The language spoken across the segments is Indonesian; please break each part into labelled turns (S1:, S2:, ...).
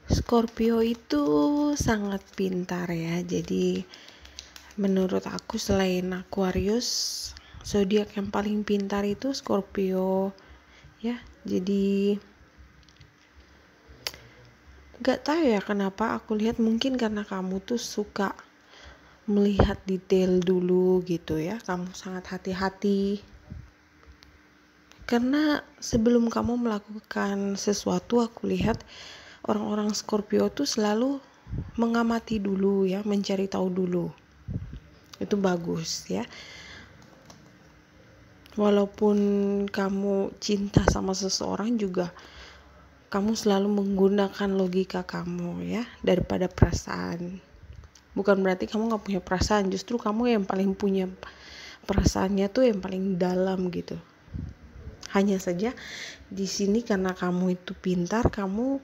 S1: Scorpio itu sangat pintar ya. Jadi menurut aku selain Aquarius, zodiak yang paling pintar itu Scorpio ya. Jadi gak tahu ya kenapa aku lihat, mungkin karena kamu tuh suka melihat detail dulu gitu ya. Kamu sangat hati-hati. Karena sebelum kamu melakukan sesuatu, aku lihat orang-orang Scorpio tuh selalu mengamati dulu ya, mencari tahu dulu. Itu bagus ya. Walaupun kamu cinta sama seseorang juga, kamu selalu menggunakan logika kamu ya, daripada perasaan. Bukan berarti kamu gak punya perasaan, justru kamu yang paling punya perasaannya tuh yang paling dalam gitu. Hanya saja di sini karena kamu itu pintar, kamu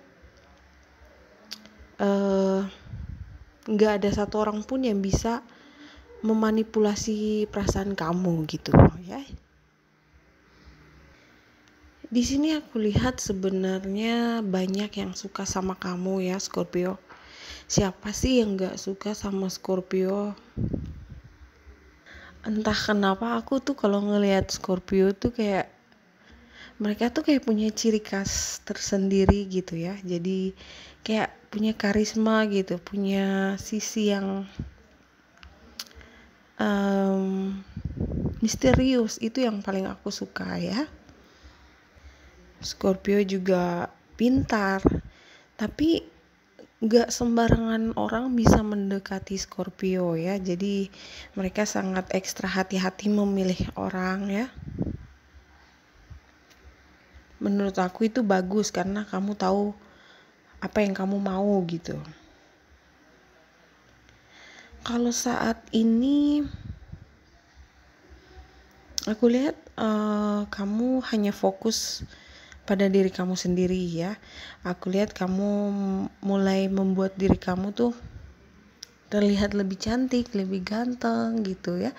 S1: gak ada satu orang pun yang bisa memanipulasi perasaan kamu gitu ya. Di sini aku lihat sebenarnya banyak yang suka sama kamu ya Scorpio. Siapa sih yang gak suka sama Scorpio? Entah kenapa aku tuh kalau ngelihat Scorpio tuh kayak mereka tuh kayak punya ciri khas tersendiri gitu ya. Jadi kayak punya karisma gitu, punya sisi yang misterius. Itu yang paling aku suka ya. Scorpio juga pintar, tapi gak sembarangan orang bisa mendekati Scorpio ya. Jadi mereka sangat ekstra hati-hati memilih orang ya. Menurut aku itu bagus karena kamu tahu apa yang kamu mau gitu. Kalau saat ini aku lihat kamu hanya fokus pada diri kamu sendiri ya. Aku lihat kamu mulai membuat diri kamu tuh terlihat lebih cantik, lebih ganteng gitu ya.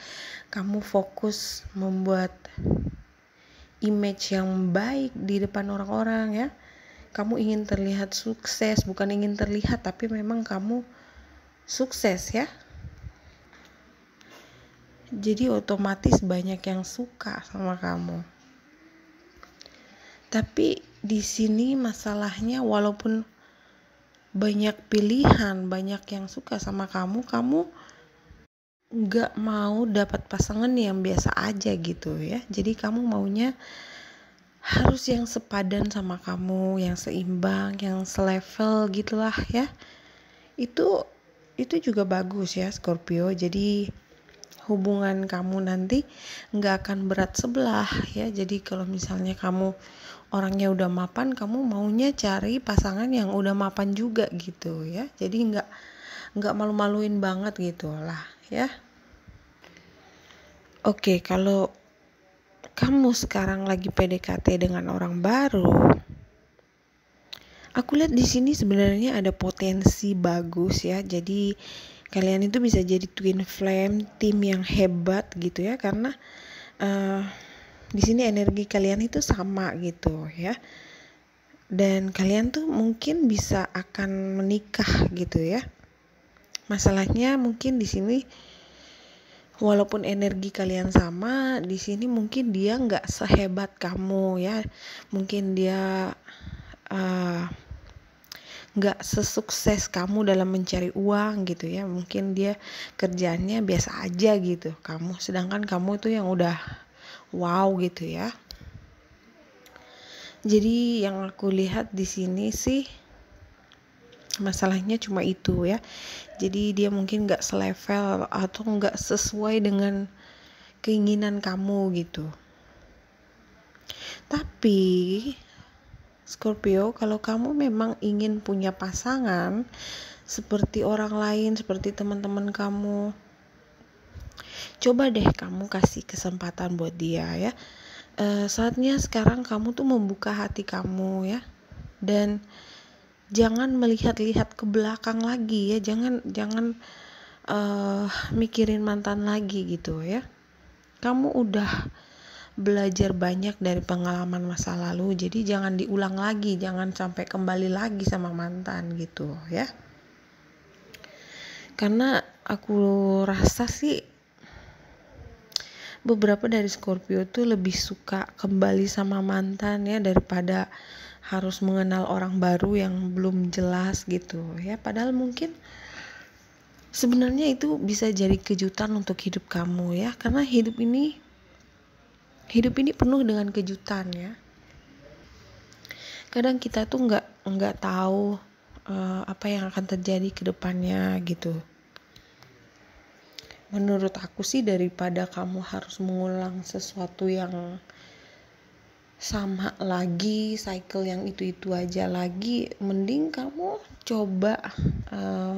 S1: Kamu fokus membuat image yang baik di depan orang-orang ya. Kamu ingin terlihat sukses, bukan ingin terlihat, tapi memang kamu sukses ya. Jadi otomatis banyak yang suka sama kamu. Tapi di sini masalahnya, walaupun banyak pilihan, banyak yang suka sama kamu, kamu gak mau dapat pasangan yang biasa aja gitu ya. Jadi kamu maunya harus yang sepadan sama kamu, yang seimbang, yang selevel gitulah ya. Itu juga bagus ya Scorpio. Jadi hubungan kamu nanti gak akan berat sebelah ya. Jadi kalau misalnya kamu orangnya udah mapan, kamu maunya cari pasangan yang udah mapan juga gitu ya. Jadi nggak malu-maluin banget gitu lah ya. Oke, kalau kamu sekarang lagi PDKT dengan orang baru, aku lihat di sini sebenarnya ada potensi bagus ya. Jadi kalian itu bisa jadi twin flame, tim yang hebat gitu ya, karena di sini energi kalian itu sama gitu ya. Dan kalian tuh mungkin bisa akan menikah gitu ya. Masalahnya mungkin di sini walaupun energi kalian sama, di sini mungkin dia nggak sehebat kamu ya. Mungkin dia nggak sesukses kamu dalam mencari uang gitu ya. Mungkin dia kerjaannya biasa aja gitu. Sedangkan kamu tuh yang udah wow gitu ya. Jadi yang aku lihat di sini sih masalahnya cuma itu ya. Jadi dia mungkin gak selevel atau gak sesuai dengan keinginan kamu gitu. Tapi Scorpio, kalau kamu memang ingin punya pasangan seperti orang lain, seperti teman-teman kamu, coba deh kamu kasih kesempatan buat dia ya. Saatnya sekarang kamu tuh membuka hati kamu ya. Dan jangan melihat-lihat ke belakang lagi ya. Jangan mikirin mantan lagi gitu ya. Kamu udah belajar banyak dari pengalaman masa lalu. Jadi jangan diulang lagi, jangan sampai kembali lagi sama mantan gitu ya. Karena aku rasa sih beberapa dari Scorpio tuh lebih suka kembali sama mantan ya daripada harus mengenal orang baru yang belum jelas gitu ya. Padahal mungkin sebenarnya itu bisa jadi kejutan untuk hidup kamu ya, karena hidup ini penuh dengan kejutan ya. Kadang kita tuh nggak tahu apa yang akan terjadi ke depannya gitu. Menurut aku sih daripada kamu harus mengulang sesuatu yang sama lagi, cycle yang itu aja lagi, mending kamu coba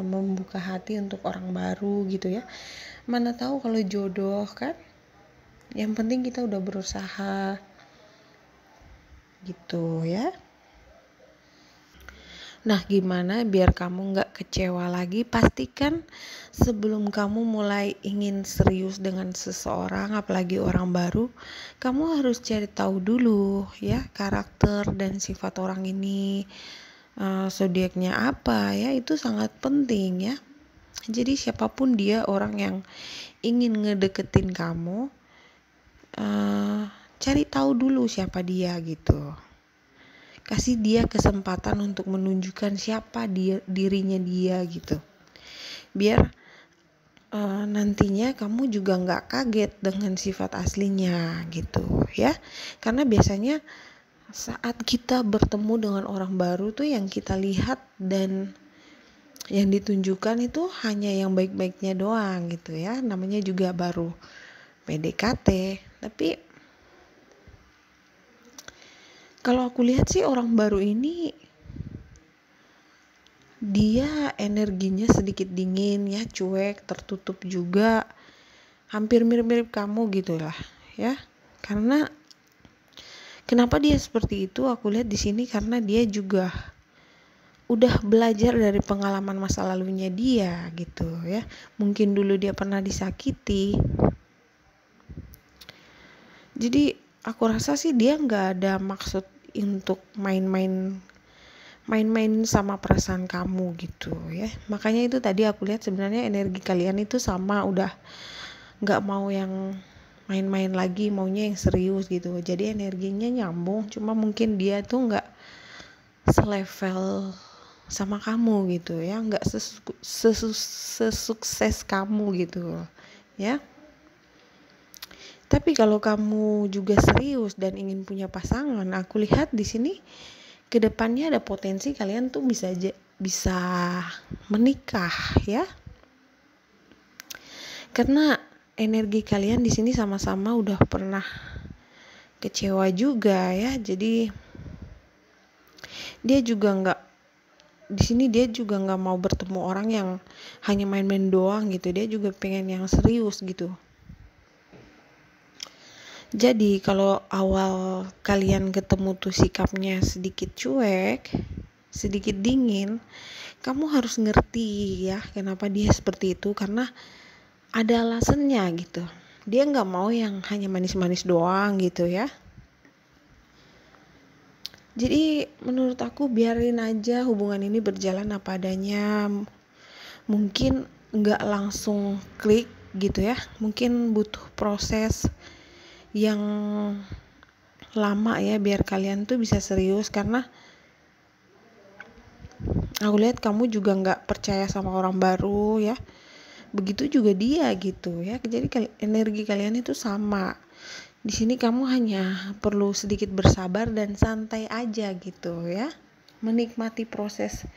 S1: membuka hati untuk orang baru gitu ya. Mana tahu kalau jodoh kan, yang penting kita udah berusaha gitu ya. Nah, gimana biar kamu gak kecewa lagi? Pastikan sebelum kamu mulai ingin serius dengan seseorang, apalagi orang baru, kamu harus cari tahu dulu ya karakter dan sifat orang ini, zodiaknya apa ya, itu sangat penting ya. Jadi siapapun dia, orang yang ingin ngedeketin kamu, cari tahu dulu siapa dia gitu. Kasih dia kesempatan untuk menunjukkan siapa dirinya dia gitu. Biar nantinya kamu juga nggak kaget dengan sifat aslinya gitu ya. Karena biasanya saat kita bertemu dengan orang baru tuh yang kita lihat dan yang ditunjukkan itu hanya yang baik-baiknya doang gitu ya. Namanya juga baru PDKT. Tapi kalau aku lihat sih orang baru ini dia energinya sedikit dingin ya, cuek, tertutup juga, hampir mirip-mirip kamu gitu lah ya. Karena kenapa dia seperti itu? Aku lihat di sini karena dia juga udah belajar dari pengalaman masa lalunya dia gitu ya. Mungkin dulu dia pernah disakiti. Jadi aku rasa sih dia nggak ada maksud untuk main-main sama perasaan kamu gitu ya. Makanya itu tadi aku lihat sebenarnya energi kalian itu sama, udah nggak mau yang main-main lagi, maunya yang serius gitu. Jadi energinya nyambung, cuma mungkin dia tuh nggak selevel sama kamu gitu ya, nggak sesukses kamu gitu ya. Tapi kalau kamu juga serius dan ingin punya pasangan, aku lihat di sini kedepannya ada potensi kalian tuh bisa menikah ya. Karena energi kalian di sini sama-sama udah pernah kecewa juga ya. Jadi dia juga nggak mau bertemu orang yang hanya main-main doang gitu. Dia juga pengen yang serius gitu. Jadi kalau awal kalian ketemu tuh sikapnya sedikit cuek, sedikit dingin, kamu harus ngerti ya kenapa dia seperti itu, karena ada alasannya gitu. Dia nggak mau yang hanya manis-manis doang gitu ya. Jadi menurut aku biarin aja hubungan ini berjalan apa adanya. Mungkin nggak langsung klik gitu ya. Mungkin butuh proses yang lama ya biar kalian tuh bisa serius, karena aku lihat kamu juga nggak percaya sama orang baru ya. Begitu juga dia gitu ya. Jadi energi kalian itu sama. Di sini kamu hanya perlu sedikit bersabar dan santai aja gitu ya. Menikmati proses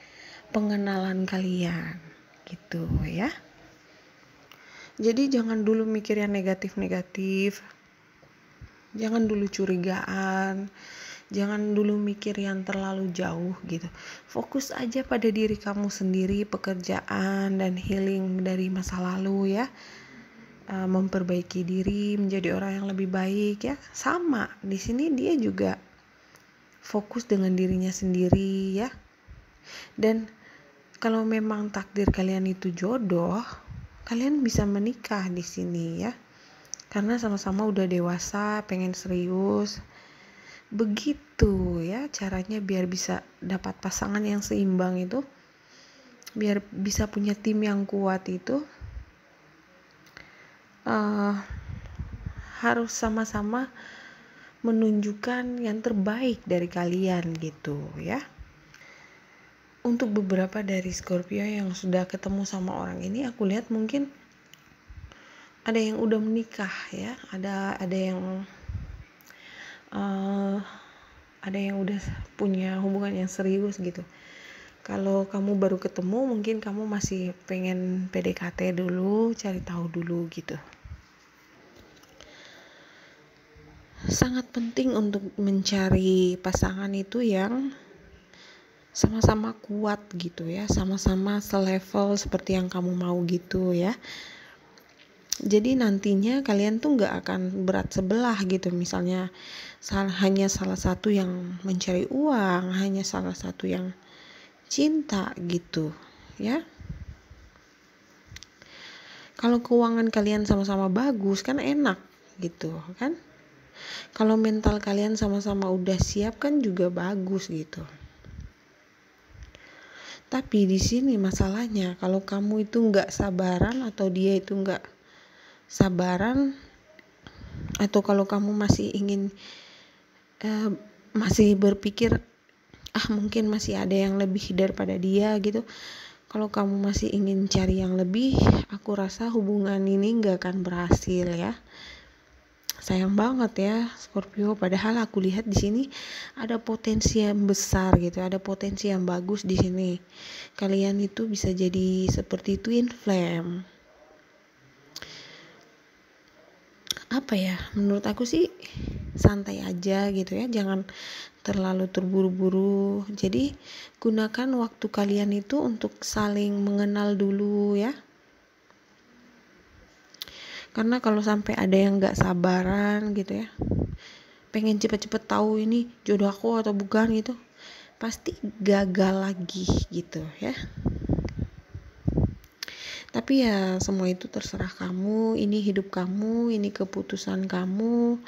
S1: pengenalan kalian gitu ya. Jadi jangan dulu mikir yang negatif-negatif. Jangan dulu curigaan. Jangan dulu mikir yang terlalu jauh gitu. Fokus aja pada diri kamu sendiri, pekerjaan dan healing dari masa lalu ya. Memperbaiki diri, menjadi orang yang lebih baik ya. Sama, di sini dia juga fokus dengan dirinya sendiri ya. Dan kalau memang takdir kalian itu jodoh, kalian bisa menikah di sini ya. karena sama-sama udah dewasa, pengen serius. Begitu ya caranya biar bisa dapat pasangan yang seimbang itu, biar bisa punya tim yang kuat itu, harus sama-sama menunjukkan yang terbaik dari kalian gitu ya. Untuk beberapa dari Scorpio yang sudah ketemu sama orang ini, aku lihat mungkin ada yang udah menikah ya, ada yang udah punya hubungan yang serius gitu. Kalau kamu baru ketemu, mungkin kamu masih pengen PDKT dulu, cari tahu dulu gitu. Sangat penting untuk mencari pasangan itu yang sama-sama kuat gitu ya, sama-sama selevel seperti yang kamu mau gitu ya. Jadi nantinya kalian tuh gak akan berat sebelah gitu, misalnya hanya salah satu yang mencari uang, hanya salah satu yang cinta gitu ya. Kalau keuangan kalian sama-sama bagus kan enak gitu kan. Kalau mental kalian sama-sama udah siap kan juga bagus gitu. Tapi di sini masalahnya kalau kamu itu nggak sabaran atau dia itu nggak sabaran, atau kalau kamu masih ingin masih berpikir mungkin masih ada yang lebih daripada dia gitu. Kalau kamu masih ingin cari yang lebih, aku rasa hubungan ini nggak akan berhasil ya. Sayang banget ya Scorpio, padahal aku lihat di sini ada potensi yang besar gitu, ada potensi yang bagus di sini. Kalian itu bisa jadi seperti twin flame. Apa ya? Menurut aku sih santai aja gitu ya, jangan terlalu terburu-buru. Jadi gunakan waktu kalian itu untuk saling mengenal dulu ya. Karena kalau sampai ada yang gak sabaran gitu ya, pengen cepet-cepet tahu ini jodoh aku atau bukan gitu, pasti gagal lagi gitu ya. Tapi ya semua itu terserah kamu, ini hidup kamu, ini keputusan kamu.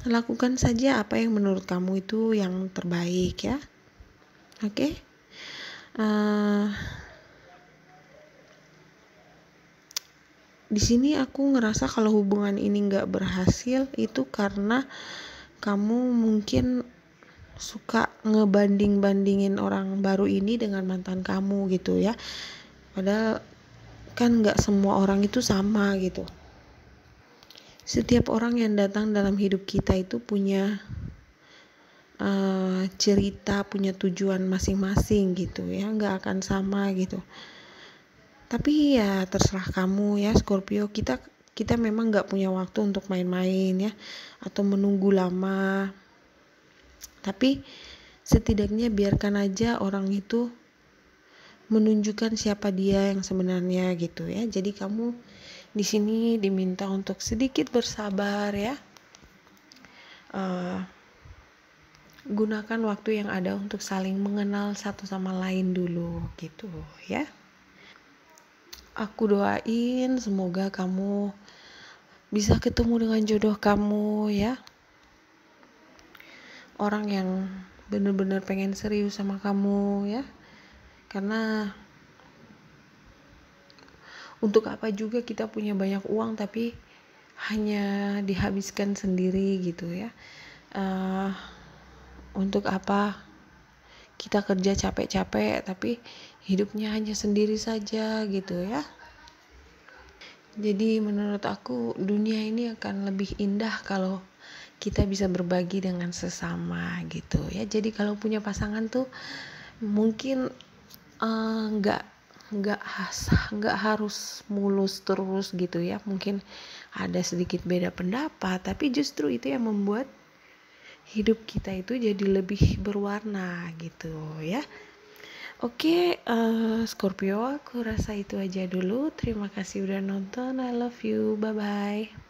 S1: Lakukan saja apa yang menurut kamu itu yang terbaik ya. Oke? Di sini aku ngerasa kalau hubungan ini nggak berhasil itu karena kamu mungkin suka ngebanding-bandingin orang baru ini dengan mantan kamu gitu ya. Padahal kan nggak semua orang itu sama gitu. Setiap orang yang datang dalam hidup kita itu punya cerita, punya tujuan masing-masing gitu ya, nggak akan sama gitu. Tapi ya terserah kamu ya Scorpio, kita memang gak punya waktu untuk main-main ya, atau menunggu lama. Tapi setidaknya biarkan aja orang itu menunjukkan siapa dia yang sebenarnya gitu ya. Jadi kamu di sini diminta untuk sedikit bersabar ya. Gunakan waktu yang ada untuk saling mengenal satu sama lain dulu gitu ya. Aku doain semoga kamu bisa ketemu dengan jodoh kamu ya. Orang yang benar-benar pengen serius sama kamu ya. Karena untuk apa juga kita punya banyak uang tapi hanya dihabiskan sendiri gitu ya. Untuk apa kita kerja capek-capek tapi hidupnya hanya sendiri saja gitu ya. Jadi menurut aku dunia ini akan lebih indah kalau kita bisa berbagi dengan sesama gitu ya. Jadi kalau punya pasangan tuh mungkin nggak harus mulus terus gitu ya. Mungkin ada sedikit beda pendapat, tapi justru itu yang membuat hidup kita itu jadi lebih berwarna gitu ya. Oke, Scorpio, aku rasa itu aja dulu. Terima kasih udah nonton. I love you. Bye-bye.